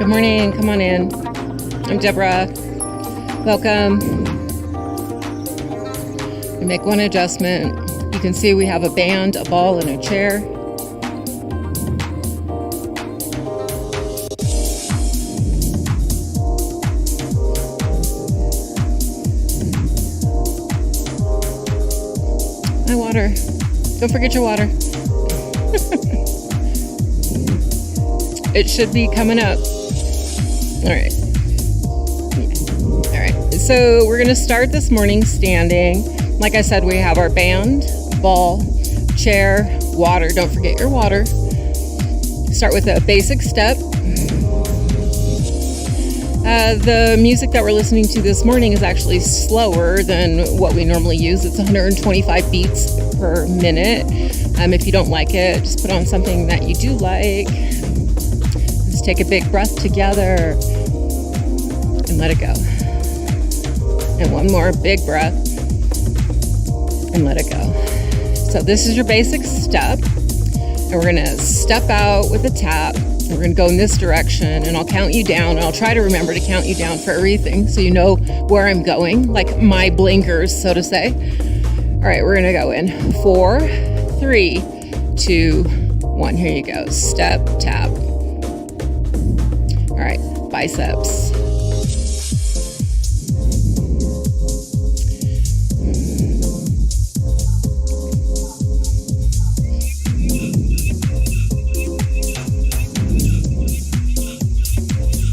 Good morning. Come on in. I'm Deborah. Welcome. We make one adjustment. You can see we have a band, a ball, and a chair. My water. Don't forget your water. It should be coming up. All right. All right. So we're going to start this morning standing. Like I said, we have our band, ball, chair, water. Don't forget your water. Start with a basic step. The music that we're listening to this morning is actually slower than what we normally use. It's 125 beats per minute. If you don't like it, just put on something that you do like. Just take a big breath together and let it go. And one more big breath and let it go. So this is your basic step. And we're gonna step out with a tap. We're gonna go in this direction and I'll count you down. And I'll try to remember to count you down for everything so you know where I'm going, like my blinkers, so to say. All right, we're gonna go in 4, 3, 2, 1. Here you go. Step, tap. All right, biceps.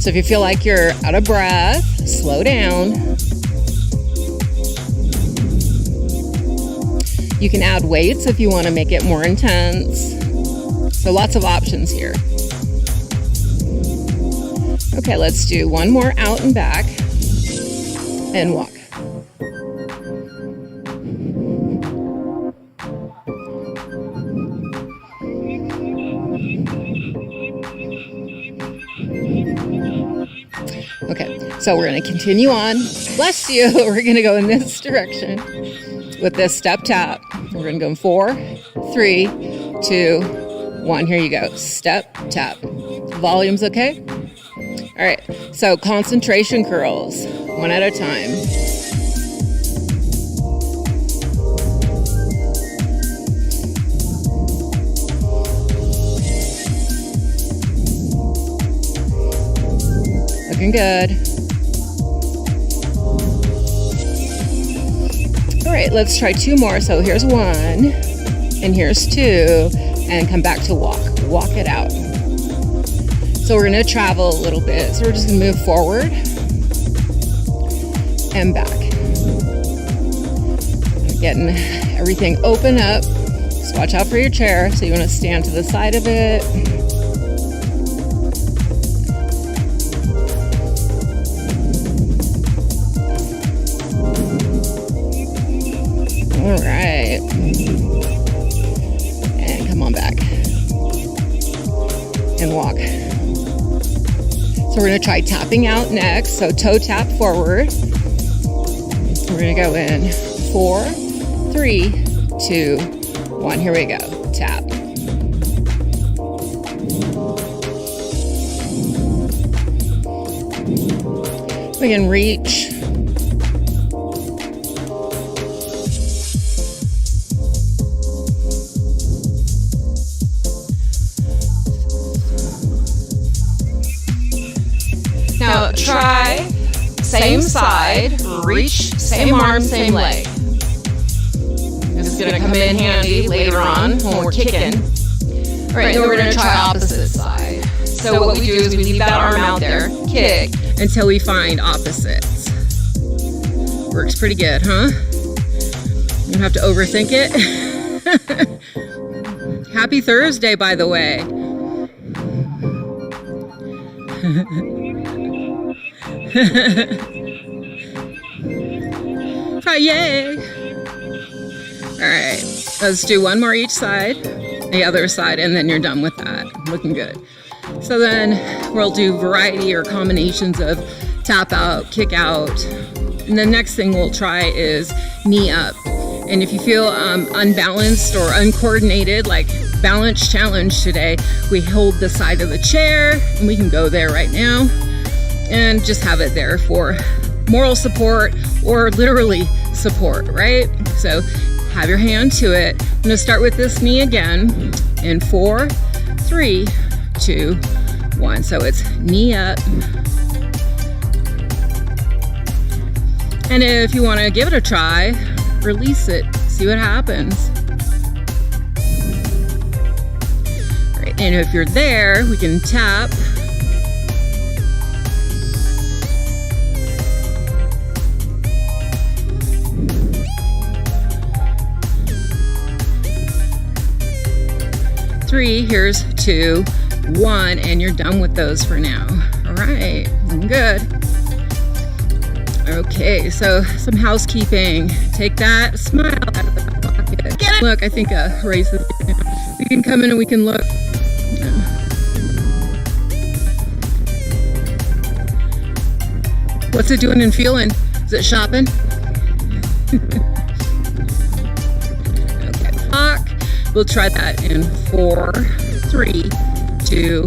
So if you feel like you're out of breath, slow down. You can add weights if you want to make it more intense. So lots of options here. Okay, let's do one more out and back and walk. Okay, so we're going to continue on. Bless you. We're going to go in this direction with this step tap. We're going to go in 4, 3, 2, 1. Here you go. Step tap. Volume's okay? All right, so concentration curls, one at a time. Looking good. All right, let's try 2 more. So here's 1, and here's 2, and come back to walk. Walk it out. So we're gonna travel a little bit. So we're just gonna move forward and back. Getting everything open up. Just watch out for your chair. So you wanna stand to the side of it. All right. And come on back. And walk. So we're going to try tapping out next. So toe tap forward. We're going to go in 4, 3, 2, 1. Here we go. Tap. We can reach. Now try same side, reach, same arm, same leg. This is going to come in handy later on when we're kicking. All right, then we're going to try opposite side. So what we do is we leave that arm out there, kick, until we find opposites. Works pretty good, huh? You don't have to overthink it. Happy Thursday, by the way. Yay! All right, let's do 1 more each side, the other side, and then you're done with that. Looking good. So then we'll do variety or combinations of tap out, kick out. And the next thing we'll try is knee up. And if you feel unbalanced or uncoordinated, like balance challenge today. We hold the side of the chair, and we can go there right now and just have it there for moral support or literally support, right? So have your hand to it. I'm gonna start with this knee again in 4, 3, 2, 1. So it's knee up. And if you want to give it a try, release it, see what happens. All right, and if you're there, we can tap. Three, here's 2, 1, and you're done with those for now. All right, good. Okay, so some housekeeping. Take that smile out of the pocket. Look, I think raise the. We can come in and we can look. What's it doing and feeling? Is it shopping? Okay, lock. We'll try that in 4, 3, 2,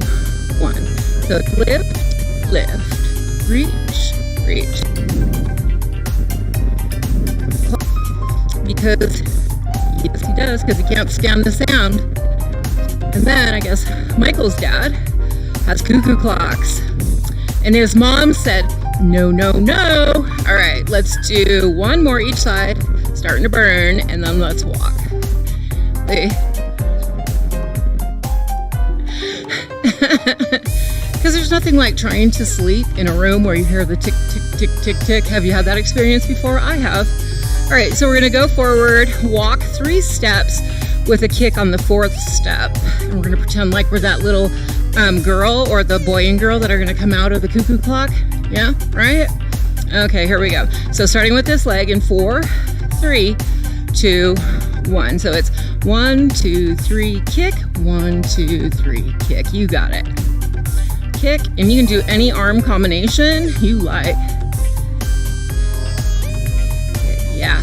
1. So lift, lift, reach, reach. Because, yes he does, because he can't stand the sound. And then I guess Michael's dad has cuckoo clocks. And his mom said, no, no, no. All right, let's do one more each side, starting to burn, and then let's walk. Because there's nothing like trying to sleep in a room where you hear the tick, tick, tick, tick, tick. Have you had that experience before? I have. All right, so we're gonna go forward, walk 3 steps with a kick on the 4th step. And we're gonna pretend like we're that little girl or the boy and girl that are gonna come out of the cuckoo clock. Yeah, right? Okay, here we go. So starting with this leg in 4, 3, 2, 1. So it's 1, 2, 3, kick, 1, 2, 3, kick. You got it. Kick, and you can do any arm combination you like. Okay, yeah.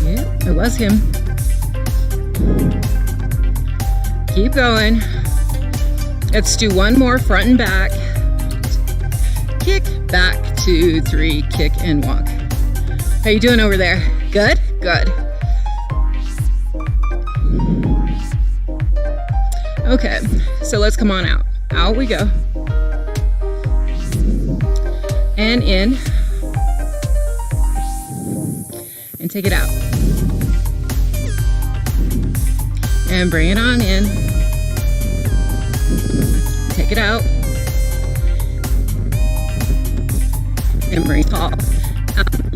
Yeah, it was him. Keep going. Let's do one more front and back. Kick, back, 2, 3, kick, and walk. How you doing over there? Good? Good. Okay, so let's come on out. Out we go. And in. And take it out. And bring it on in. Take it out. And bring it all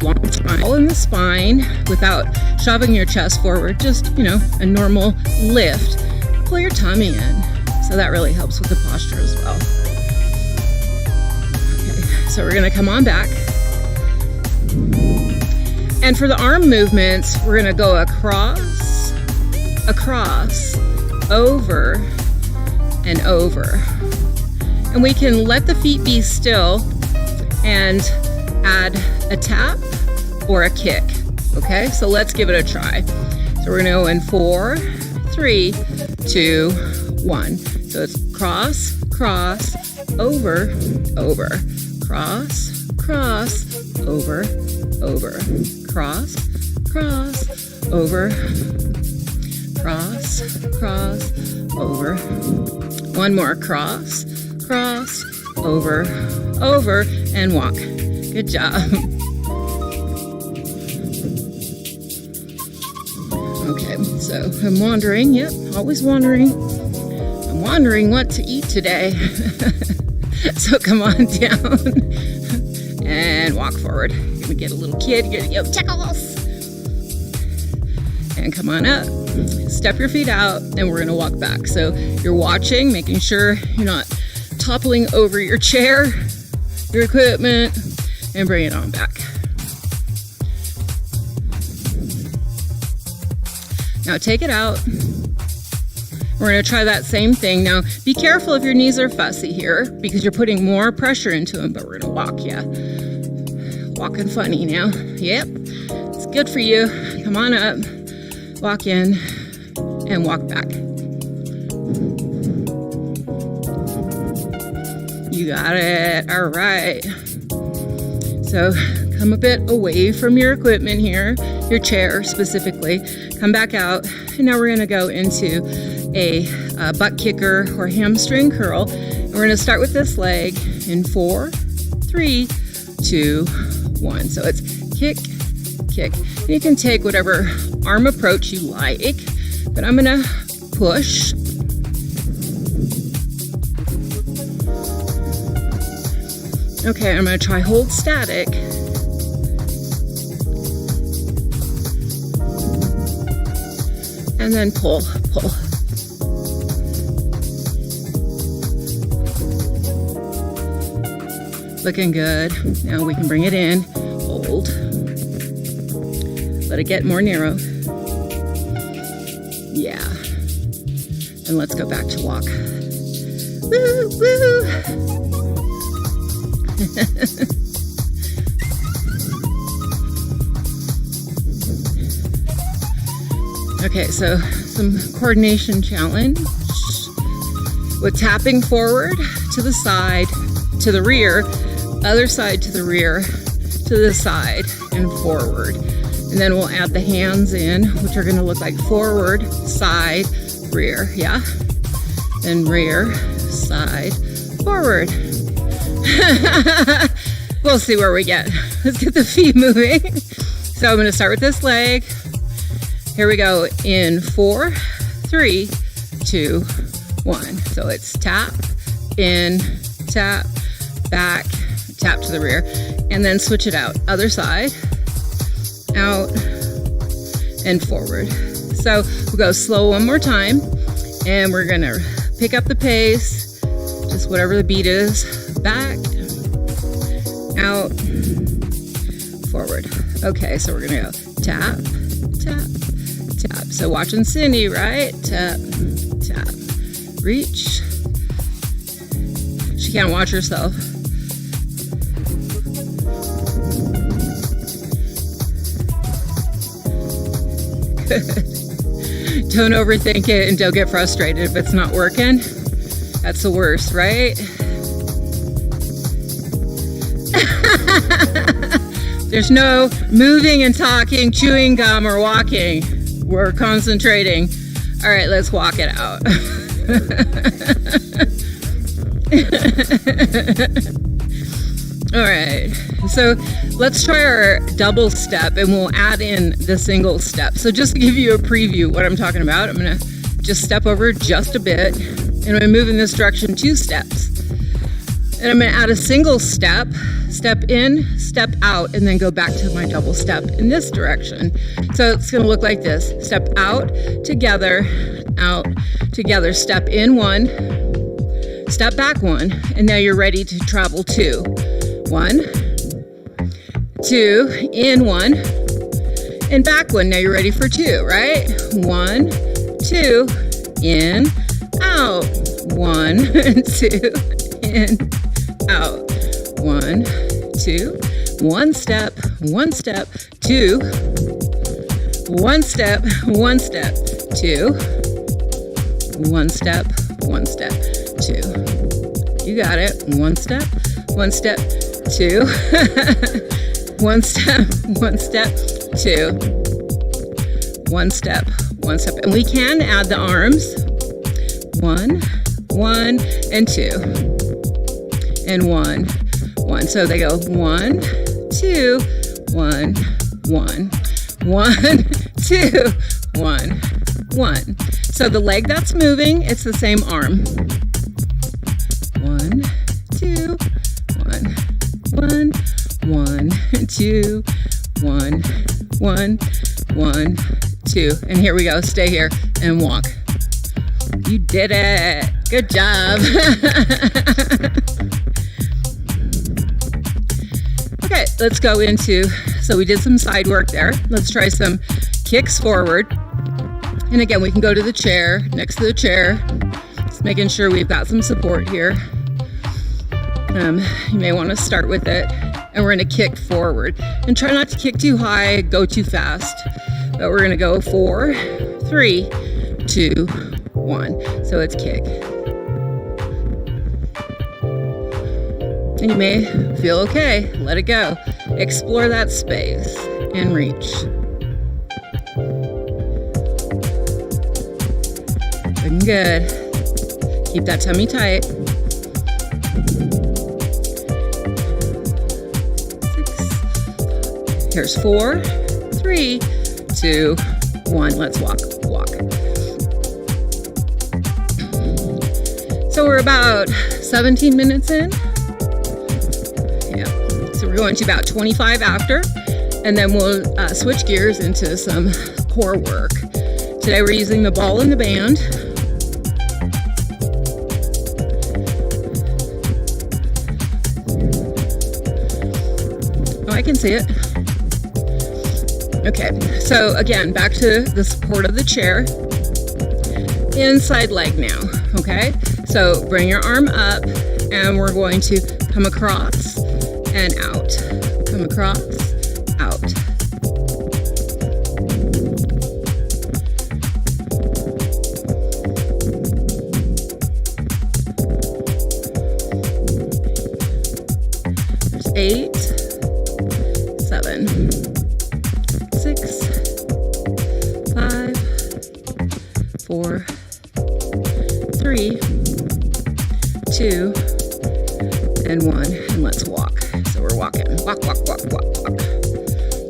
long spine. All in the spine without shoving your chest forward. Just, a normal lift. Pull your tummy in. So that really helps with the posture as well. Okay, so we're gonna come on back. And for the arm movements, we're gonna go across, over, and over. And we can let the feet be still and add a tap or a kick. Okay, so let's give it a try. So we're gonna go in 4, 3, 2, 1. So it's cross, cross, over, over, cross, cross, over, over, cross, cross, over, cross, cross, over. One more, cross, cross, over, over, and walk. Good job. Okay, so I'm wandering. Yep, always wandering. I'm wondering what to eat today. So come on down and walk forward. You're gonna get a little kid. You're gonna go tickles. And come on up. Step your feet out, and we're gonna walk back. So you're watching, making sure you're not toppling over your chair, your equipment, and bring it on back. Now take it out. We're going to try that same thing. Now, be careful if your knees are fussy here because you're putting more pressure into them, but we're going to walk, yeah. Walking funny now. Yep, it's good for you. Come on up, walk in, and walk back. You got it. All right. So come a bit away from your equipment here, your chair specifically. Come back out. And now we're going to go into a butt kicker or hamstring curl. And we're going to start with this leg in 4, 3, 2, 1. So it's kick, kick. And you can take whatever arm approach you like, but I'm going to push. Okay, I'm going to try hold static. And then pull, pull. Looking good. Now we can bring it in. Hold. Let it get more narrow. Yeah. And let's go back to walk. Woo, woo. Okay, so some coordination challenge with tapping forward to the side, to the rear, other side to the rear, to the side, and forward. And then we'll add the hands in, which are going to look like forward, side, rear, yeah? Then rear, side, forward. We'll see where we get. Let's get the feet moving. So I'm going to start with this leg. Here we go in 4, 3, 2, 1. So it's tap, in, tap, back, tap to the rear, and then switch it out. Other side, out, and forward. So we'll go slow one more time, and we're gonna pick up the pace, just whatever the beat is. Back, out, forward. Okay, so we're gonna go tap, tap, tap. So watching Cindy, right? Tap, tap, reach. She can't watch herself. Good. Don't overthink it and don't get frustrated if it's not working. That's the worst, right? There's no moving and talking, chewing gum, or walking. We're concentrating. All right, let's walk it out. All right, so let's try our double step and we'll add in the single step. So just to give you a preview what I'm talking about, I'm gonna just step over just a bit and I'm gonna move in this direction 2 steps. And I'm gonna add a single step, step in, step out, and then go back to my double step in this direction. So it's gonna look like this. Step out, together, step in 1, step back 1, and now you're ready to travel 2. 1, 2, in 1, and back 1. Now you're ready for 2, right? 1, 2, in, out. 1, 2, in, out. 1, 2, 1 step, 1 step, 2, 1 step, 1 step, 2, 1 step, 1 step, 2. You got it. 1 step, 1 step, 2. 1 step, 1 step, 2. 1 step, 1 step. And we can add the arms. 1, 1, and 2. And 1, 1. So they go 1, 2, 1, 1. 1, 2, 1, 1. So the leg that's moving, it's the same arm. 1, 2, 1, 1, 1, 2, 1, 1, 1, 2. And here we go. Stay here and walk. You did it. Good job. Okay, let's go into, so we did some side work there. Let's try some kicks forward And again, we can go to the chair, next to the chair, just making sure we've got some support here. You may want to start with it, and we're going to kick forward. And try not to kick too high, go too fast. But we're going to go 4, 3, 2, 1. So it's kick. And you may feel okay. Let it go. Explore that space and reach. Looking good. Keep that tummy tight. 6. Here's 4, 3, 2, 1. Let's walk. So we're about 17 minutes in. Yeah. So we're going to about 25 after, and then we'll switch gears into some core work. Today we're using the ball and the band. Oh, I can see it. Okay, so again, back to the support of the chair. Inside leg now, okay? So bring your arm up, and we're going to come across and out. Come across, out. There's 8, 7, 6, 5, 4, 3, 2, and 1, and let's walk. So we're walking. Walk.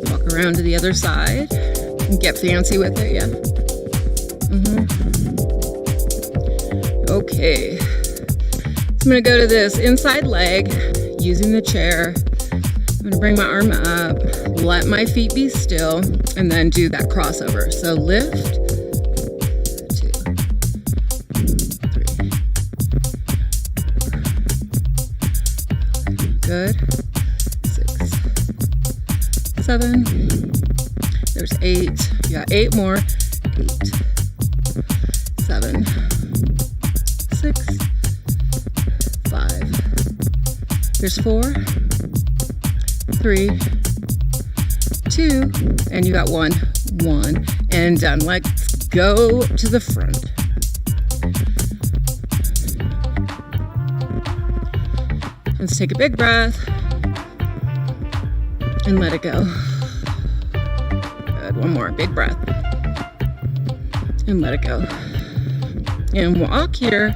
Walk around to the other side. And get fancy with it, yeah. Okay. So I'm going to go to this inside leg using the chair. I'm going to bring my arm up, let my feet be still, and then do that crossover. So lift, 2, 3. Good. 6, 7. There's 8. You got 8 more. 8, 7, 6, 5. There's 4, 3, 2, and you got 1, and done. Let's go to the front. Let's take a big breath and let it go. Good. One more big breath and let it go. And walk here.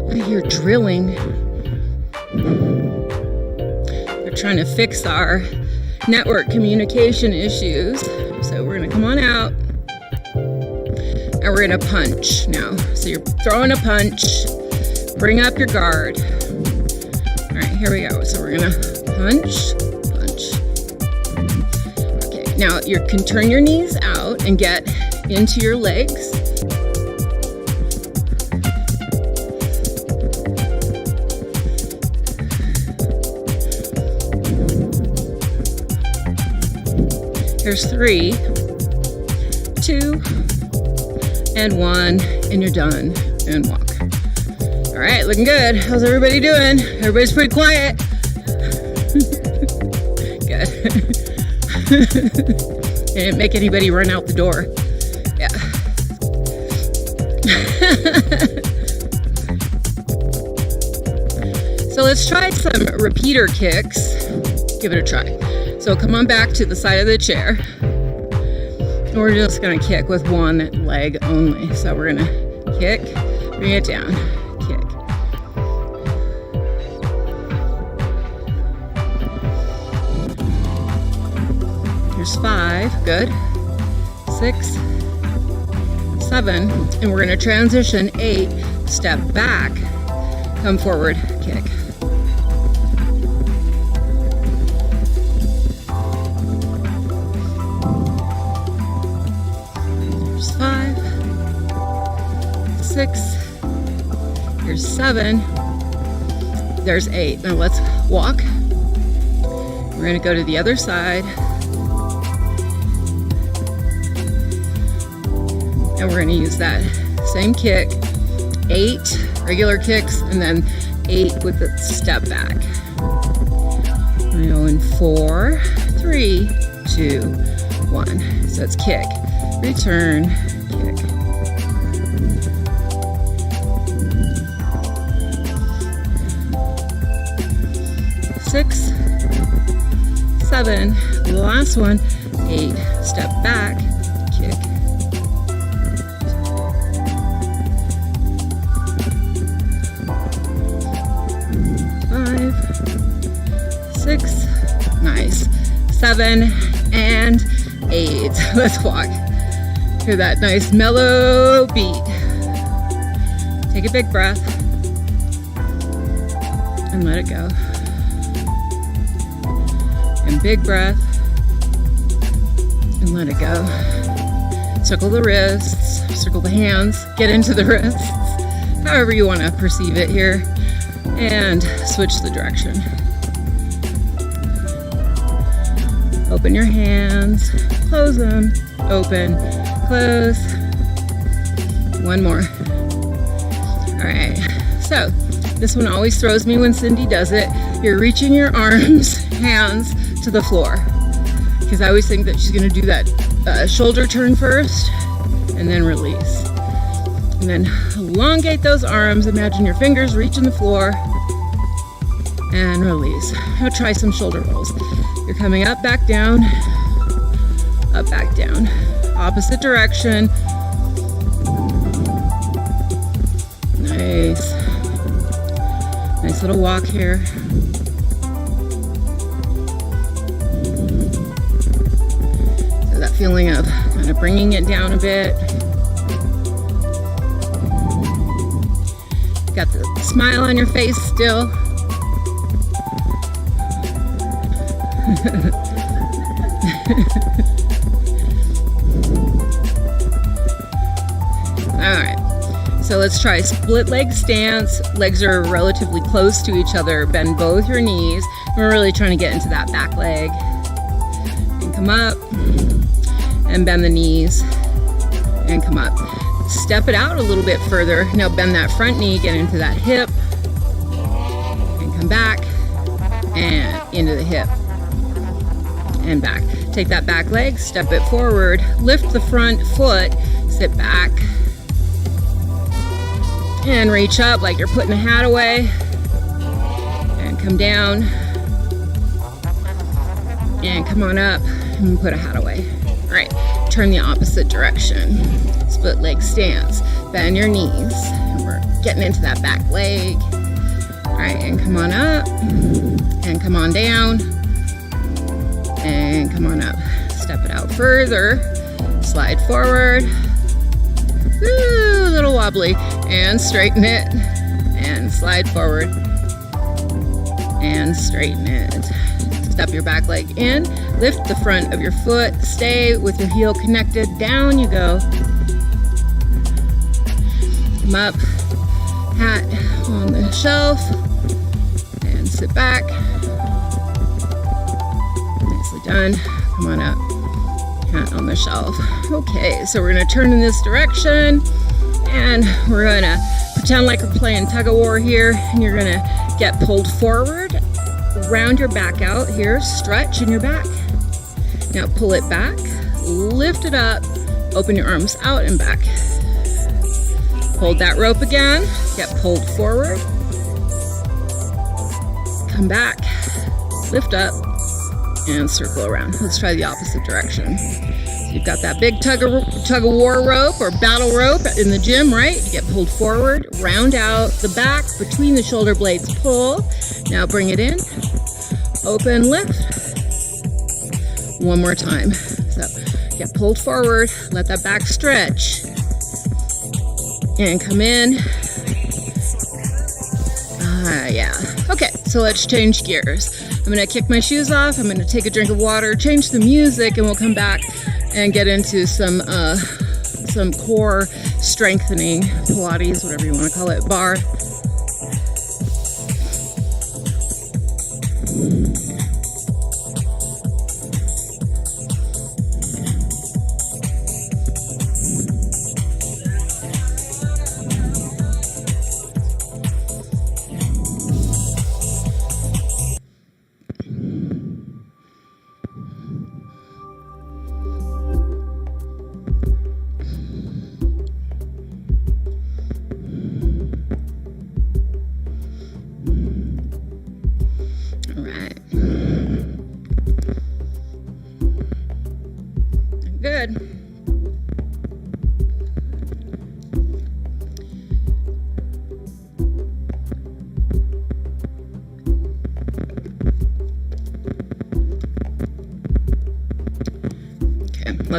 I hear drilling. They're trying to fix our network communication issues. So we're going to come on out. And we're going to punch now. So you're throwing a punch. Bring up your guard. All right, here we go. So we're going to punch. Okay, now you can turn your knees out and get into your legs. There's 3, 2, and 1, and you're done, and walk. All right, looking good. How's everybody doing? Everybody's pretty quiet. Good. Didn't make anybody run out the door. Yeah. So let's try some repeater kicks. Give it a try. So come on back to the side of the chair. We're just going to kick with one leg only. So we're going to kick, bring it down, kick. Here's 5, good. 6, 7, and we're going to transition 8, step back, come forward, kick. There's 5, 6, here's 7, there's 8. Now let's walk. We're going to go to the other side. And we're going to use that same kick, 8 regular kicks, and then 8 with the step back. We're going 4, 3, 2, 1. So it's kick, return, kick. Six, 7, the last one, 8, step back, kick. 5, 6, nice, 7 and 8. Let's walk. Hear that nice mellow beat. Take a big breath and let it go. And big breath and let it go. Circle the wrists, circle the hands, get into the wrists, however you want to perceive it here, and switch the direction. Open your hands, close them, open, close. One more. All right, so this one always throws me when Cindy does it. You're reaching your arms, hands to the floor, because I always think that she's going to do that shoulder turn first and then release. And then elongate those arms. Imagine your fingers reaching the floor and release. Now try some shoulder rolls. You're coming up, back down, up, back down. Opposite direction. Nice. Nice little walk here. So that feeling of kind of bringing it down a bit. Got the smile on your face still. Alright, so let's try split leg stance. Legs are relatively close to each other. Bend both your knees. We're really trying to get into that back leg. And come up and bend the knees and come up. Step it out a little bit further. Now bend that front knee, get into that hip and come back and into the hip and back. Take that back leg, step it forward, lift the front foot, sit back and reach up like you're putting a hat away and come down and come on up and put a hat away. All right, turn the opposite direction. Split leg stance, bend your knees. And we're getting into that back leg. All right, and come on up and come on down and come on up. Step it out further, slide forward. Woo, a little wobbly, and straighten it and slide forward and straighten it. Step your back leg in, lift the front of your foot, stay with your heel connected, down you go. Come up, hat on the shelf, and sit back. Nicely done. Come on up, hat on the shelf. Okay, so we're gonna turn in this direction, and we're gonna pretend like we're playing tug of war here, and you're gonna get pulled forward, round your back out here, stretch in your back. Now pull it back, lift it up, open your arms out and back. Hold that rope again, get pulled forward, come back, lift up, and circle around. Let's try the opposite direction. So you've got that big tug of war rope or battle rope in the gym, right? You get pulled forward, round out the back between the shoulder blades, pull. Now bring it in, open, lift. One more time. So get pulled forward, let that back stretch. And come in. Yeah. Okay, so let's change gears. I'm gonna kick my shoes off. I'm gonna take a drink of water, change the music, and we'll come back and get into some core strengthening, Pilates, whatever you want to call it, bar.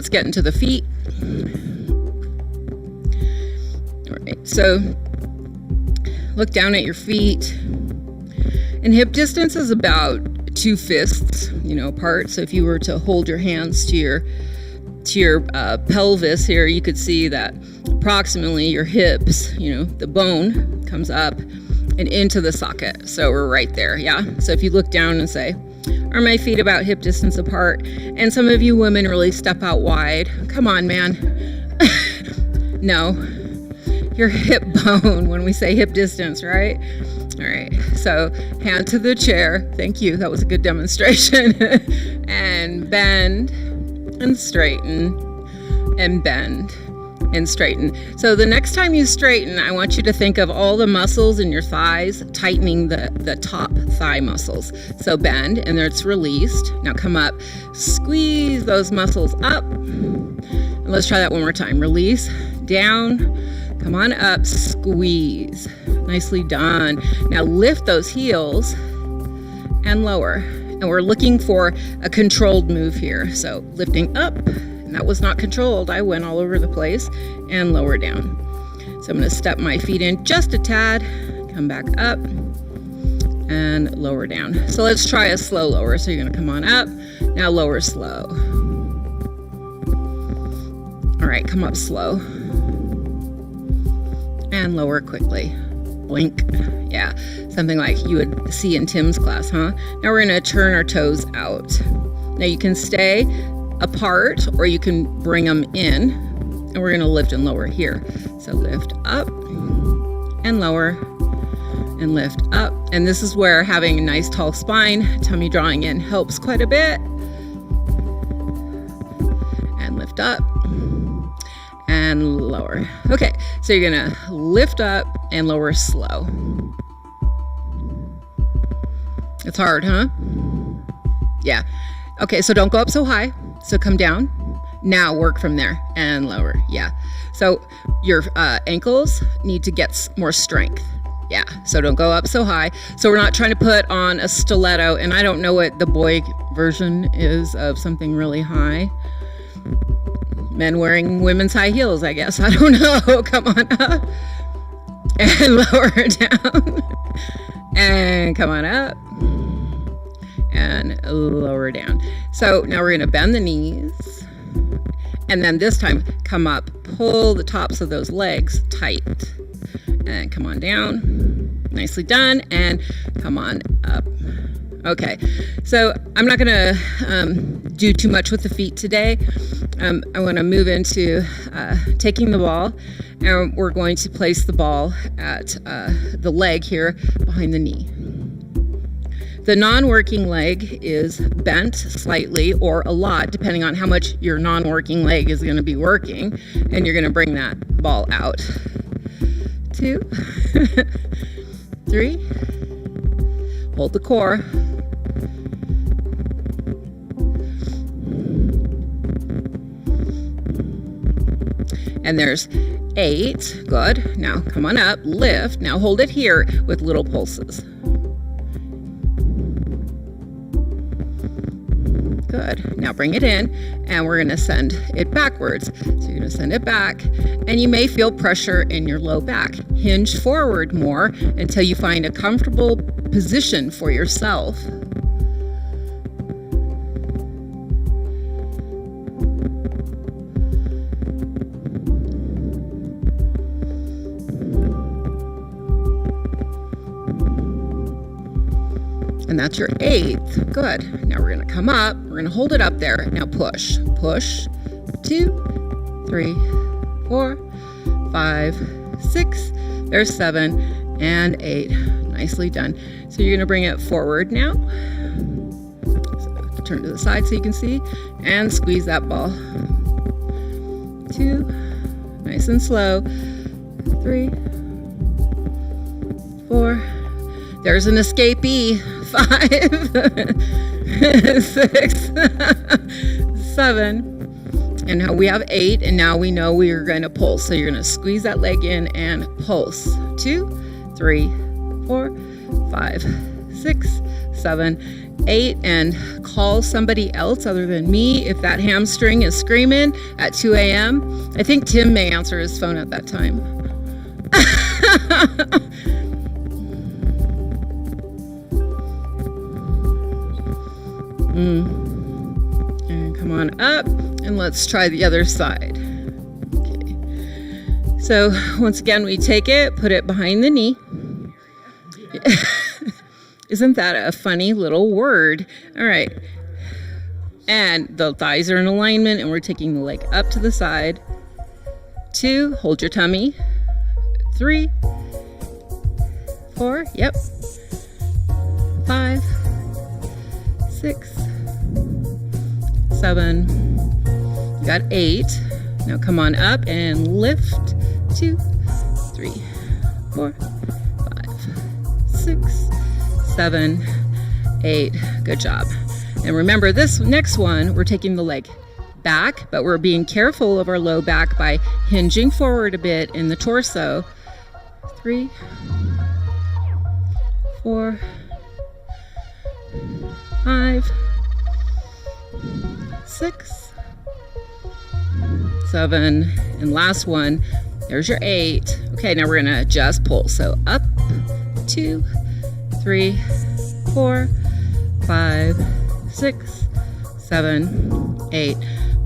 let's get into the feet. All right, so look down at your feet. And hip distance is about 2 fists, apart. So if you were to hold your hands to your pelvis here, you could see that approximately your hips, the bone comes up and into the socket. So we're right there, yeah? So if you look down and say, are my feet about hip distance apart? And some of you women really step out wide. Come on, man. No, your hip bone when we say hip distance, right? All right, so hand to the chair. Thank you, that was a good demonstration. And bend and straighten and bend and straighten. So the next time you straighten, I want you to think of all the muscles in your thighs, tightening the top thigh muscles. So bend, and then it's released. Now come up, squeeze those muscles up. And let's try that one more time. Release, down, come on up, squeeze. Nicely done. Now lift those heels and lower. And we're looking for a controlled move here. So lifting up, and that was not controlled. I went all over the place, and lower down. So I'm going to step my feet in just a tad, come back up, and lower down. So let's try a slow lower. So you're going to come on up, now lower slow. All right, come up slow. And lower quickly. Blink. Yeah, something like you would see in Tim's class, huh? Now we're going to turn our toes out. Now you can stay apart or you can bring them in, and we're going to lift and lower here. So lift up and lower and lift up. And this is where having a nice tall spine, tummy drawing in, helps quite a bit. And lift up and lower. Okay, so you're gonna lift up and lower slow. It's hard, huh? Yeah. Okay, so don't go up so high. So come down. Now work from there and lower. Yeah. So your ankles need to get more strength. Yeah. So don't go up so high. So we're not trying to put on a stiletto, and I don't know what the boy version is of something really high. Men wearing women's high heels, I guess. I don't know. Come on up and lower down and come on up and lower down. So now we're going to bend the knees, and then this time come up, pull the tops of those legs tight, and come on down. Nicely done, and come on up. Okay, so I'm not going to do too much with the feet today. I want to move into taking the ball, and we're going to place the ball at the leg here behind the knee. The non-working leg is bent slightly or a lot, depending on how much your non-working leg is going to be working, and you're going to bring that ball out. 2, 3, hold the core. And there's 8, good. Now come on up, lift. Now hold it here with little pulses. Good. Now bring it in, and we're going to send it backwards. So you're going to send it back, and you may feel pressure in your low back. Hinge forward more until you find a comfortable position for yourself. And that's your 8th. Good. Now we're going to come up. We're going to hold it up there. Now push. Push. 2, 3, 4, 5, 6. There's 7 and 8. Nicely done. So you're going to bring it forward now. So turn to the side so you can see. And squeeze that ball. 2. Nice and slow. 3, 4. There's an escapee. 5, 6, 7, and now we have 8, and now we know we are going to pulse. So you're going to squeeze that leg in and pulse. 2, 3, 4, 5, 6, 7, 8, and call somebody else other than me if that hamstring is screaming at 2 a.m. I think Tim may answer his phone at that time. And come on up, and let's try the other side. Okay. So once again, we take it, put it behind the knee. Isn't that a funny little word? All right. And the thighs are in alignment, and we're taking the leg up to the side. 2, hold your tummy. 3, 4, yep. 5, 6, 7, you got 8. Now come on up and lift. 2, 3, 4, 5, 6, 7, 8. Good job. And remember, this next one, we're taking the leg back, but we're being careful of our low back by hinging forward a bit in the torso. 3, 4, 5, 6, 7, and last one, there's your 8. Okay, now we're gonna just pull. So up, 2, 3, 4, 5, 6, 7, 8.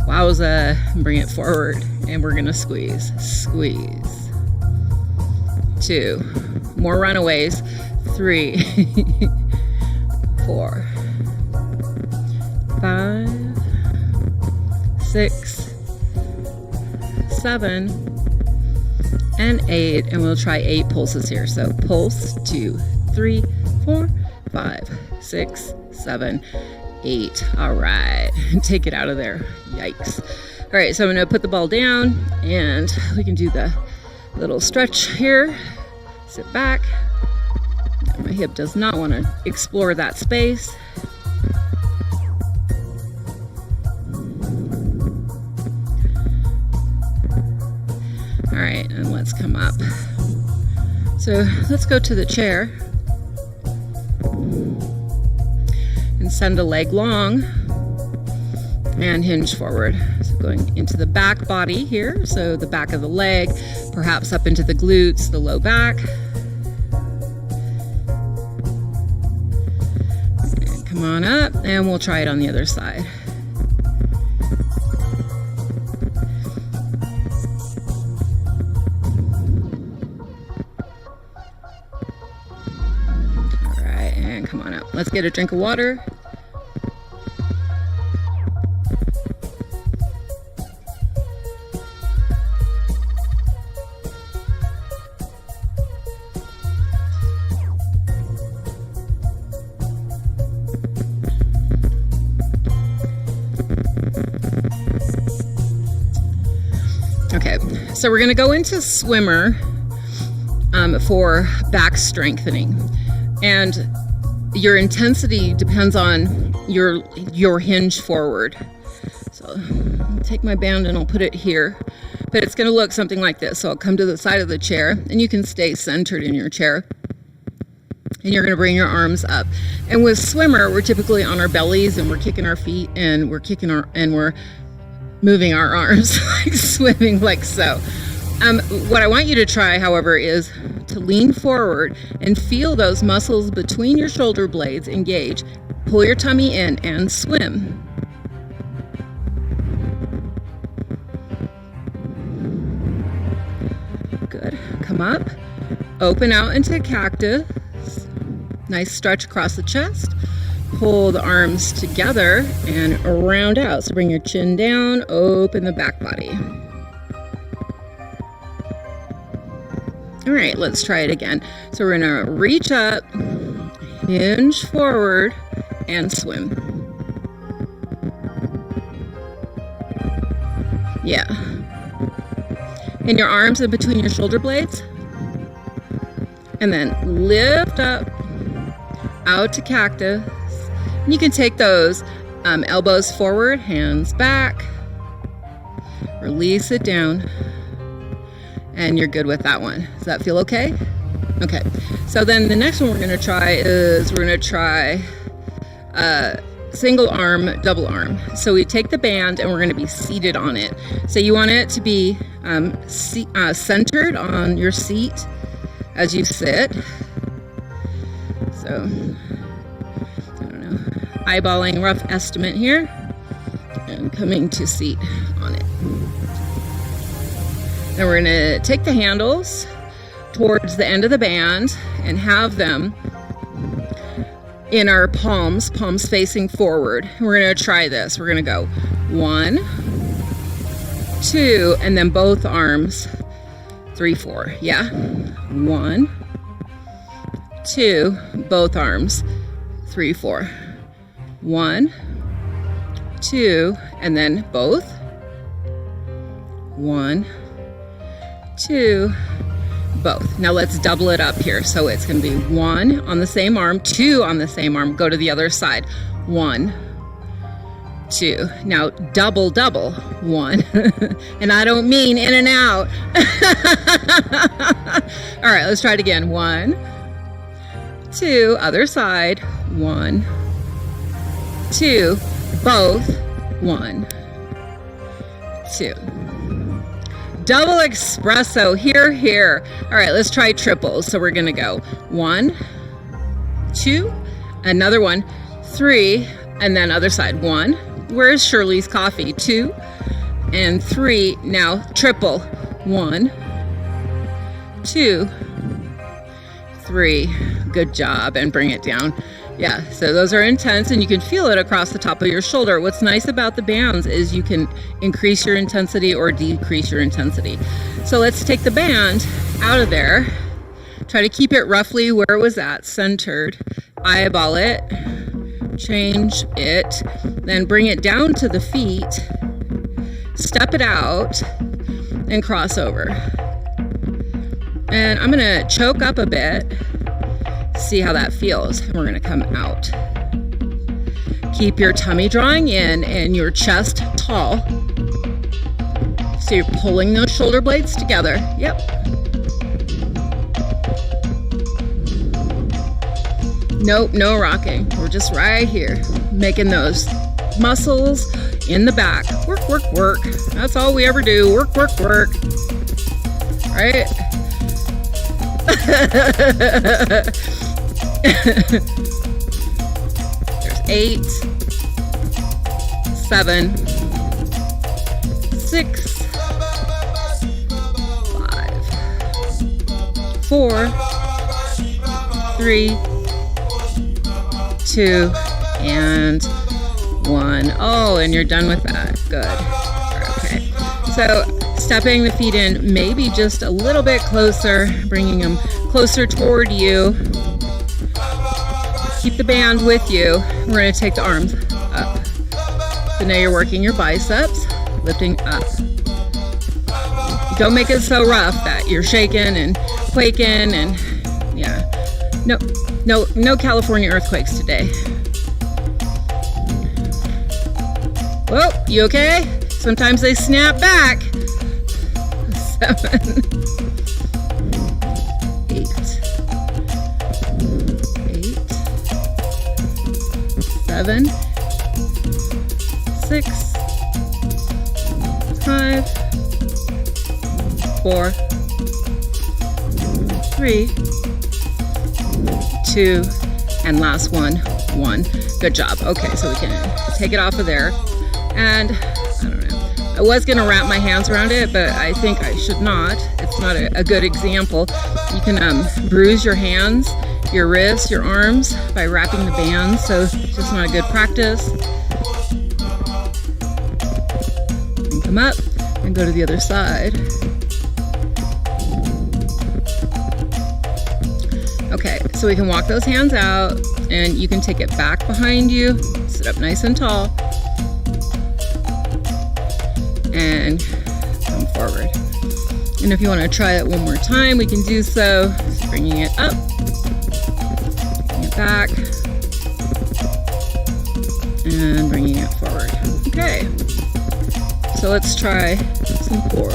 Wowza. Bring it forward, and we're gonna squeeze. 2 more runaways. 3, 4, 5, 6, 7, and 8, and we'll try 8 pulses here. So pulse, 2, 3, 4, 5, 6, 7, 8. All right, take it out of there. Yikes. All right, so I'm gonna put the ball down, and we can do the little stretch here. Sit back. My hip does not want to explore that space. All right, and let's come up. So let's go to the chair and send a leg long and hinge forward. So going into the back body here, so the back of the leg, perhaps up into the glutes, the low back. And come on up, and we'll try it on the other side. All right, and come on up. Let's get a drink of water. Okay, so we're going to go into swimmer for back strengthening, and your intensity depends on your hinge forward. So I'll take my band and I'll put it here, but it's going to look something like this. So I'll come to the side of the chair, and you can stay centered in your chair, and you're going to bring your arms up. And with swimmer, we're typically on our bellies, and we're kicking our feet, and we're moving our arms like swimming, like so. What I want you to try, however, is to lean forward and feel those muscles between your shoulder blades engage. Pull your tummy in and swim. Good. Come up, open out into cactus. Nice stretch across the chest. Pull the arms together and round out. So bring your chin down, open the back body. All right, let's try it again. So we're gonna reach up, hinge forward, and swim. Yeah. And your arms in between your shoulder blades. And then lift up, out to cactus. And you can take those elbows forward, hands back, release it down, and you're good with that one. Does that feel okay? Okay, so then the next one we're gonna try is we're gonna try single arm, double arm. So we take the band and we're going to be seated on it. So you want it to be centered on your seat as you sit. So, I don't know, eyeballing rough estimate here and coming to seat on it. Then we're going to take the handles towards the end of the band and have them in our palms facing forward. We're going to try this. We're going to go 1, 2, and then both arms 3, 4. Yeah. 1, 2, both arms 3, 4. 1, 2, and then both. 1, 2, both. Now let's double it up here. So it's going to be 1 on the same arm, 2 on the same arm. Go to the other side. 1, 2. Now double, 1. And I don't mean in and out. All right, let's try it again. 1, 2, other side. 1, 2, both. 1, 2. Double espresso, here. All right, let's try triples. So we're gonna go 1, 2, another 1, 3, and then other side. 1, where's Shirley's coffee? 2, and 3, now triple. 1, 2, 3, good job, and bring it down. Yeah, so those are intense and you can feel it across the top of your shoulder. What's nice about the bands is you can increase your intensity or decrease your intensity. So let's take the band out of there. Try to keep it roughly where it was at, centered. Eyeball it, change it, then bring it down to the feet, step it out, and cross over. And I'm gonna choke up a bit. See how that feels. And we're going to come out. Keep your tummy drawing in and your chest tall. So you're pulling those shoulder blades together. Yep. Nope, no rocking. We're just right here, making those muscles in the back. Work, work, work. That's all we ever do. Work, work, work. Right? There's 8, 7, 6, 5, 4, 3, 2, and 1. Oh, and you're done with that. Good. Okay. So stepping the feet in maybe just a little bit closer, bringing them closer toward you. Keep the band with you. We're going to take the arms up. So now you're working your biceps, lifting up. Don't make it so rough that you're shaking and quaking and yeah. No California earthquakes today. Whoa, you okay? Sometimes they snap back. 7, 8, 7, 6, 5, 4, 3, 2, and last one. Good job. Okay, so we can take it off of there. And I don't know. I was going to wrap my hands around it, but I think I should not. It's not a good example. You can bruise your hands, your wrists, your arms by wrapping the bands, so it's just not a good practice. And come up and go to the other side. Okay, so we can walk those hands out and you can take it back behind you, sit up nice and tall, and come forward. And if you want to try it one more time, we can do so. Just bringing it up, bringing it back, and bringing it forward. Okay, so let's try some core.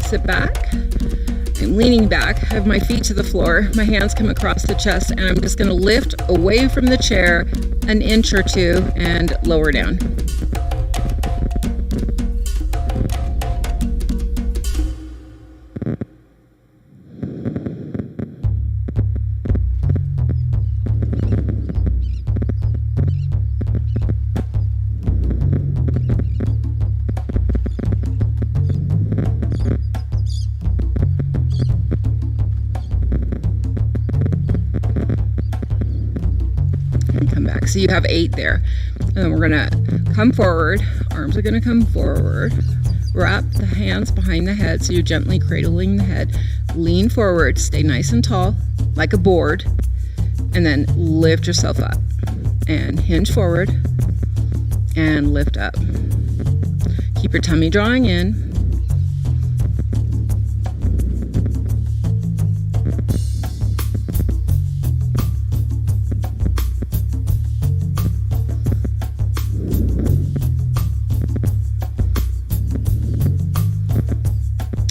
Sit back. I'm I'm leaning back, I have my feet to the floor, my hands come across the chest, and I'm just going to lift away from the chair an inch or two and lower down. So you have 8 there. And we're gonna come forward, arms are gonna come forward, wrap the hands behind the head so you're gently cradling the head, lean forward, stay nice and tall like a board, and then lift yourself up and hinge forward and lift up. Keep your tummy drawing in.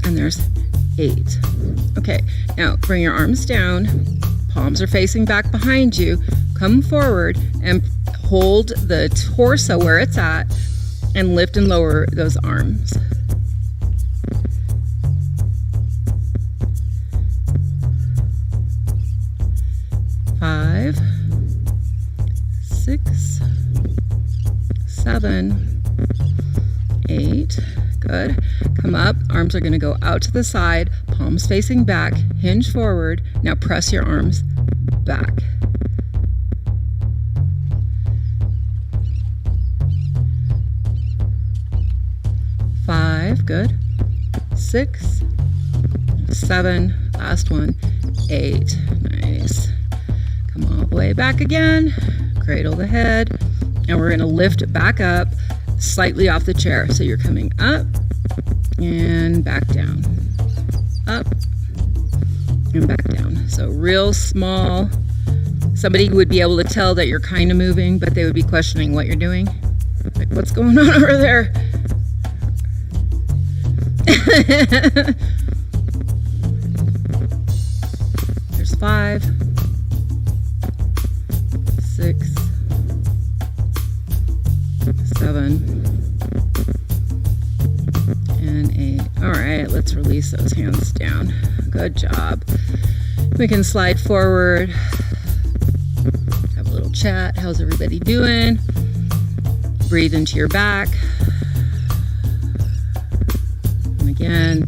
There's 8. Okay, now bring your arms down, palms are facing back behind you, come forward and hold the torso where it's at and lift and lower those arms. Five, 6, 7, 8. Good. Come up. Arms are going to go out to the side, palms facing back, hinge forward. Now press your arms back. Five. Good. 6, 7. Last one. 8. Nice. Come all the way back again. Cradle the head. And we're going to lift it back up slightly off the chair. So you're coming up and back down, up and back down. So real small. Somebody would be able to tell that you're kind of moving, but they would be questioning what you're doing. Like, what's going on over there? There's 5, 6, 7, and 8. All right, let's release those hands down. Good job. We can slide forward, have a little chat. How's everybody doing? Breathe into your back. And again.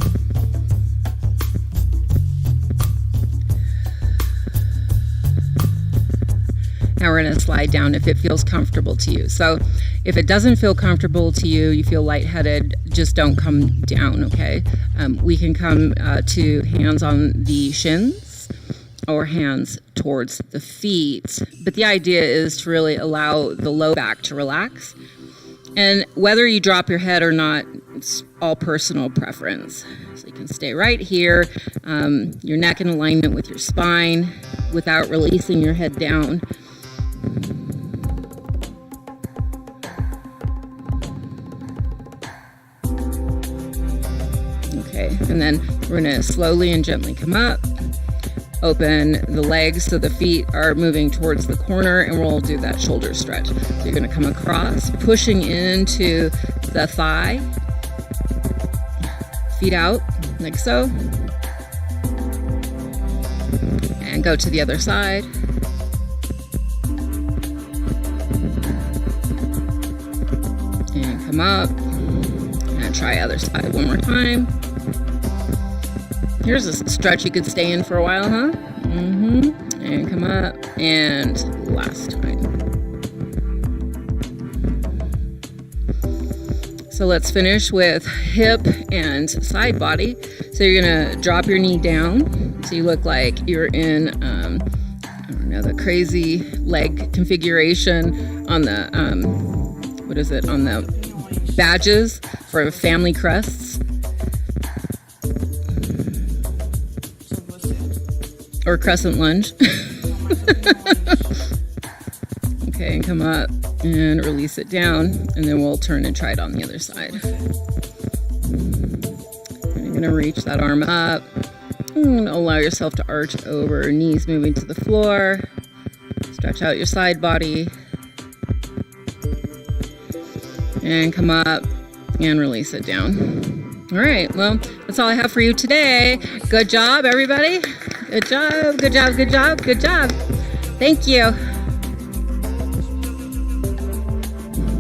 Now we're going to slide down if it feels comfortable to you. So if it doesn't feel comfortable to you, you feel lightheaded, just don't come down, okay? We can come to hands on the shins or hands towards the feet. But the idea is to really allow the low back to relax. And whether you drop your head or not, it's all personal preference. So you can stay right here, your neck in alignment with your spine without releasing your head down. Okay, and then we're going to slowly and gently come up, open the legs so the feet are moving towards the corner, and we'll do that shoulder stretch. So you're going to come across, pushing into the thigh, feet out like so, and go to the other side. And come up, and try other side one more time. Here's a stretch you could stay in for a while, huh? And come up, and last time. So let's finish with hip and side body. So you're gonna drop your knee down, so you look like you're in, I don't know, the crazy leg configuration on the, on the badges for family crests. Or crescent lunge. Okay, and come up and release it down, and then we'll turn and try it on the other side. I'm gonna reach that arm up Allow yourself to arch over, knees moving to the floor. Stretch out your side body. And come up and release it down. All right, well, that's all I have for you today. Good job, everybody. Good job, good job, good job, good job. Thank you.